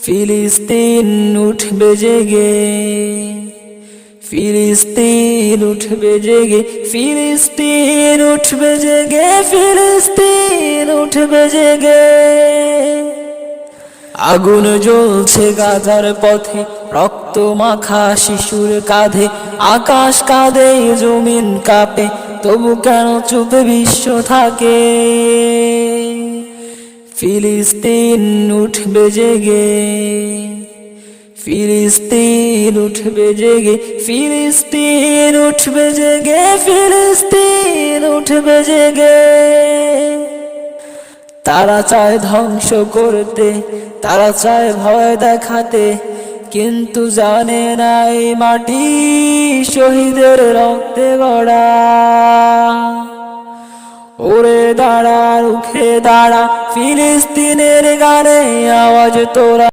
ফিলিস্তিন উঠবে জেগে, ফিলিস্তিন উঠবে জেগে, ফিলিস্তিন উঠবে জেগে, ফিলিস্তিন উঠবে জেগে। আগুন জ্বলছে গাজার পথে, রক্ত মাখা শিশুর কাঁধে, আকাশ কাঁদে জমিন কাঁপে, তবু কেন চুপ বিশ্ব থাকে? ফিলিস্তিন উঠবে জেগে, ফিলিস্তিন উঠবে জেগে, ফিলিস্তিন উঠবে জেগে, ফিলিস্তিন উঠবে জেগে। তারা চায় ধ্বংস করতে, তারা চায় ভয় দেখাতে, কিন্তু জানে না এই মাটি শহীদের রক্তে গড়া। ওরে দাঁড়া, রুখে দাঁড়া, ফিলিস্তিনের গানে আওয়াজ তোরা।